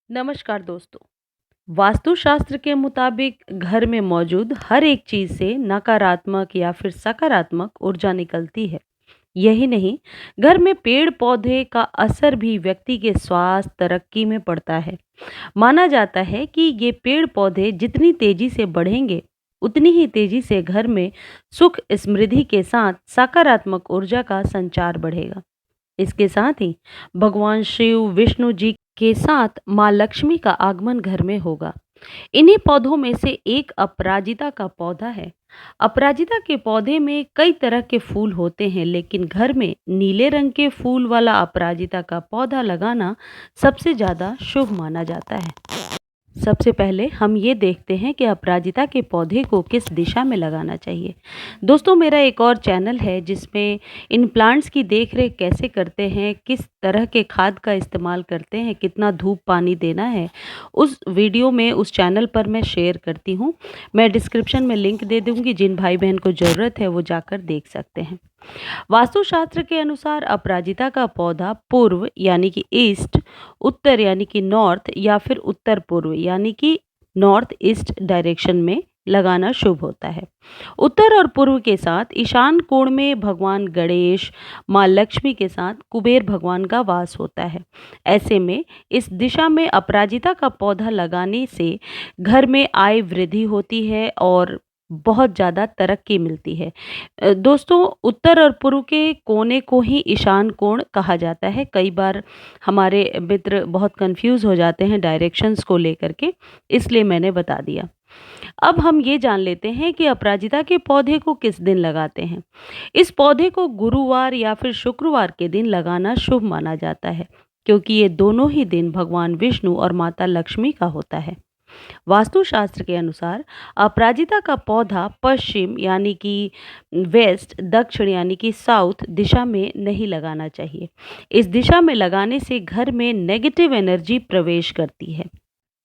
नमस्कार दोस्तों। वास्तुशास्त्र के मुताबिक घर में मौजूद हर एक चीज से नकारात्मक या फिर सकारात्मक ऊर्जा निकलती है। यही नहीं, घर में पेड़ पौधे का असर भी व्यक्ति के स्वास्थ्य तरक्की में पड़ता है। माना जाता है कि ये पेड़ पौधे जितनी तेजी से बढ़ेंगे, उतनी ही तेजी से घर में सुख समृद्धि के साथ सकारात्मक ऊर्जा का संचार बढ़ेगा। इसके साथ ही भगवान शिव विष्णु जी के साथ माँ लक्ष्मी का आगमन घर में होगा। इन्हीं पौधों में से एक अपराजिता का पौधा है। अपराजिता के पौधे में कई तरह के फूल होते हैं, लेकिन घर में नीले रंग के फूल वाला अपराजिता का पौधा लगाना सबसे ज्यादा शुभ माना जाता है। सबसे पहले हम ये देखते हैं कि अपराजिता के पौधे को किस दिशा में लगाना चाहिए। दोस्तों, मेरा एक और चैनल है जिसमें इन प्लांट्स की देखरेख कैसे करते हैं, किस तरह के खाद का इस्तेमाल करते हैं, कितना धूप पानी देना है, उस वीडियो में उस चैनल पर मैं शेयर करती हूँ। मैं डिस्क्रिप्शन में लिंक दे दूँगी, जिन भाई बहन को ज़रूरत है वो जाकर देख सकते हैं। वास्तुशास्त्र के अनुसार अपराजिता का पौधा पूर्व यानी कि ईस्ट, उत्तर यानी कि नॉर्थ या फिर उत्तर पूर्व यानी कि नॉर्थ ईस्ट डायरेक्शन में लगाना शुभ होता है। उत्तर और पूर्व के साथ ईशान कोण में भगवान गणेश, माँ लक्ष्मी के साथ कुबेर भगवान का वास होता है। ऐसे में इस दिशा में अपराजिता का पौधा लगाने से घर में आय वृद्धि होती है और बहुत ज़्यादा तरक्की मिलती है। दोस्तों, उत्तर और पूर्व के कोने को ही ईशान कोण कहा जाता है। कई बार हमारे मित्र बहुत कंफ्यूज हो जाते हैं डायरेक्शंस को लेकर के, इसलिए मैंने बता दिया। अब हम ये जान लेते हैं कि अपराजिता के पौधे को किस दिन लगाते हैं। इस पौधे को गुरुवार या फिर शुक्रवार के दिन लगाना शुभ माना जाता है, क्योंकि ये दोनों ही दिन भगवान विष्णु और माता लक्ष्मी का होता है। वास्तुशास्त्र के अनुसार अपराजिता का पौधा पश्चिम यानी कि वेस्ट, दक्षिण यानी कि साउथ दिशा में नहीं लगाना चाहिए। इस दिशा में लगाने से घर में नेगेटिव एनर्जी प्रवेश करती है।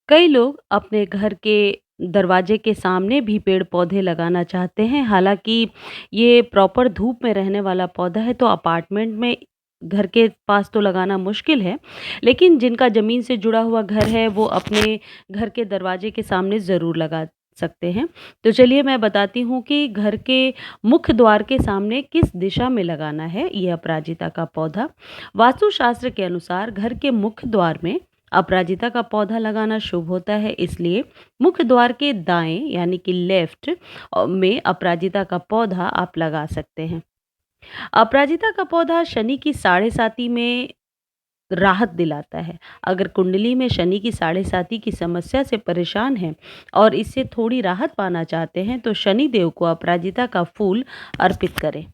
कई लोग अपने घर के दरवाजे के सामने भी पेड़ पौधे लगाना चाहते हैं। हालांकि ये प्रॉपर धूप में रहने वाला पौधा है, तो अपार्टमेंट में घर के पास तो लगाना मुश्किल है, लेकिन जिनका ज़मीन से जुड़ा हुआ घर है वो अपने घर के दरवाजे के सामने ज़रूर लगा सकते हैं। तो चलिए मैं बताती हूँ कि घर के मुख्य द्वार के सामने किस दिशा में लगाना है ये अपराजिता का पौधा। वास्तुशास्त्र के अनुसार घर के मुख्य द्वार में अपराजिता का पौधा लगाना शुभ होता है, इसलिए मुख्य द्वार के दाएं यानी कि लेफ्ट में अपराजिता का पौधा आप लगा सकते हैं। अपराजिता का पौधा शनि की साढ़े साती में राहत दिलाता है। अगर कुंडली में शनि की साढ़े साती की समस्या से परेशान हैं और इससे थोड़ी राहत पाना चाहते हैं, तो शनि देव को अपराजिता का फूल अर्पित करें।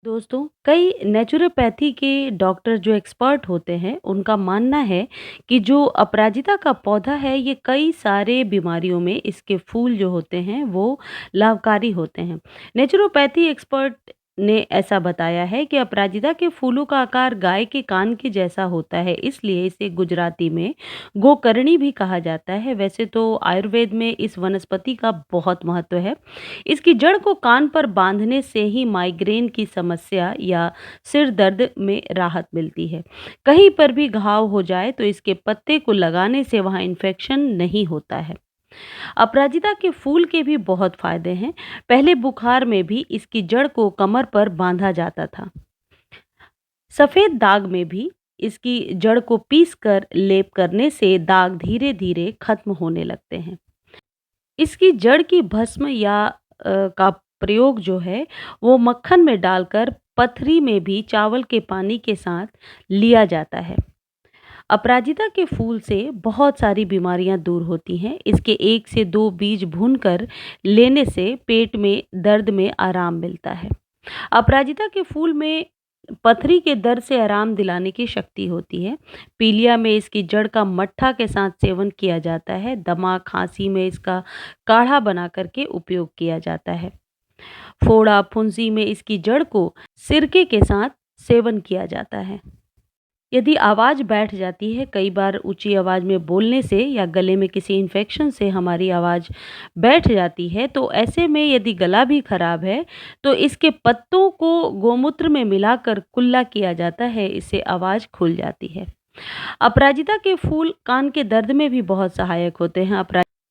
दोस्तों, कई नेचुरोपैथी के डॉक्टर जो एक्सपर्ट होते हैं, उनका मानना है कि जो अपराजिता का पौधा है, ये कई सारे बीमारियों में इसके फूल जो होते हैं वो लाभकारी होते हैं। नेचुरोपैथी एक्सपर्ट ने ऐसा बताया है कि अपराजिता के फूलों का आकार गाय के कान के जैसा होता है, इसलिए इसे गुजराती में गोकर्णी भी कहा जाता है। वैसे तो आयुर्वेद में इस वनस्पति का बहुत महत्व है। इसकी जड़ को कान पर बांधने से ही माइग्रेन की समस्या या सिर दर्द में राहत मिलती है। कहीं पर भी घाव हो जाए तो इसके पत्ते को लगाने से वहां इन्फेक्शन नहीं होता है। अपराजिता के फूल के भी बहुत फायदे हैं। पहले बुखार में भी इसकी जड़ को कमर पर बांधा जाता था। सफेद दाग में भी इसकी जड़ को पीस कर लेप करने से दाग धीरे धीरे खत्म होने लगते हैं। इसकी जड़ की भस्म या का प्रयोग जो है वो मक्खन में डालकर पथरी में भी चावल के पानी के साथ लिया जाता है। अपराजिता के फूल से बहुत सारी बीमारियां दूर होती हैं। इसके 1 से 2 बीज भूनकर लेने से पेट में दर्द में आराम मिलता है। अपराजिता के फूल में पथरी के दर्द से आराम दिलाने की शक्ति होती है। पीलिया में इसकी जड़ का मट्ठा के साथ सेवन किया जाता है। दमा खांसी में इसका काढ़ा बना करके उपयोग किया जाता है। फोड़ा फुंसी में इसकी जड़ को सिरके के साथ सेवन किया जाता है। यदि आवाज़ बैठ जाती है, कई बार ऊंची आवाज़ में बोलने से या गले में किसी इन्फेक्शन से हमारी आवाज़ बैठ जाती है, तो ऐसे में यदि गला भी खराब है तो इसके पत्तों को गोमूत्र में मिलाकर कुल्ला किया जाता है, इससे आवाज़ खुल जाती है। अपराजिता के फूल कान के दर्द में भी बहुत सहायक होते हैं।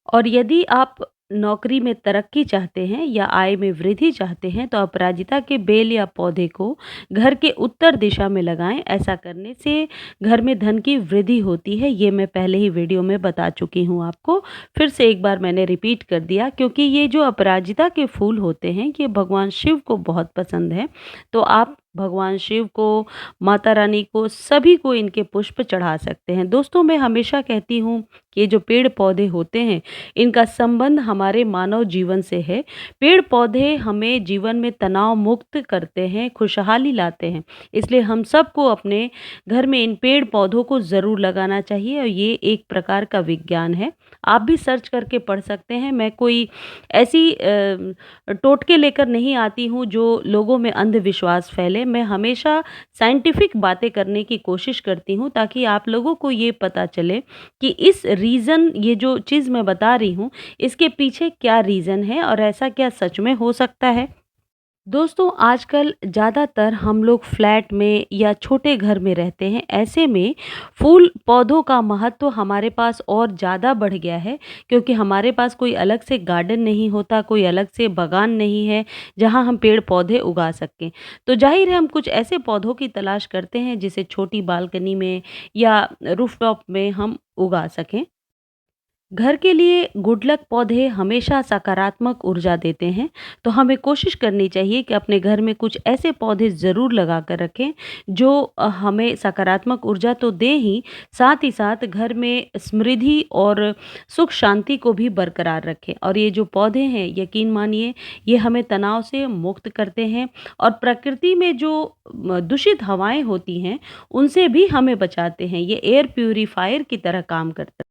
और यदि आप नौकरी में तरक्की चाहते हैं या आय में वृद्धि चाहते हैं तो अपराजिता के बेल या पौधे को घर के उत्तर दिशा में लगाएं। ऐसा करने से घर में धन की वृद्धि होती है। ये मैं पहले ही वीडियो में बता चुकी हूँ आपको, फिर से एक बार मैंने रिपीट कर दिया, क्योंकि ये जो अपराजिता के फूल होते हैं ये भगवान शिव को बहुत पसंद है। तो आप भगवान शिव को, माता रानी को, सभी को इनके पुष्प चढ़ा सकते हैं। दोस्तों, मैं हमेशा कहती हूँ कि ये जो पेड़ पौधे होते हैं इनका संबंध हमारे मानव जीवन से है। पेड़ पौधे हमें जीवन में तनाव मुक्त करते हैं, खुशहाली लाते हैं। इसलिए हम सबको अपने घर में इन पेड़ पौधों को ज़रूर लगाना चाहिए और ये एक प्रकार का विज्ञान है। आप भी सर्च करके पढ़ सकते हैं। मैं कोई ऐसी टोटके लेकर नहीं आती हूँ जो लोगों में अंधविश्वास फैले। मैं हमेशा साइंटिफिक बातें करने की कोशिश करती हूँ ताकि आप लोगों को ये पता चले कि इस रीज़न, ये जो चीज़ मैं बता रही हूँ इसके पीछे क्या रीज़न है और ऐसा क्या सच में हो सकता है। दोस्तों, आजकल ज़्यादातर हम लोग फ्लैट में या छोटे घर में रहते हैं। ऐसे में फूल पौधों का महत्व हमारे पास और ज़्यादा बढ़ गया है, क्योंकि हमारे पास कोई अलग से गार्डन नहीं होता, कोई अलग से बागान नहीं है जहाँ हम पेड़ पौधे उगा सकें। तो ज़ाहिर है हम कुछ ऐसे पौधों की तलाश करते हैं जिसे छोटी बालकनी में या रूफटॉप में हम उगा सकें। घर के लिए गुड लक पौधे हमेशा सकारात्मक ऊर्जा देते हैं, तो हमें कोशिश करनी चाहिए कि अपने घर में कुछ ऐसे पौधे ज़रूर लगा कर रखें जो हमें सकारात्मक ऊर्जा तो दें ही, साथ ही साथ घर में समृद्धि और सुख शांति को भी बरकरार रखें। और ये जो पौधे हैं, यकीन मानिए, ये हमें तनाव से मुक्त करते हैं और प्रकृति में जो दूषित हवाएं होती हैं उनसे भी हमें बचाते हैं। ये एयर प्यूरिफायर की तरह काम करते हैं।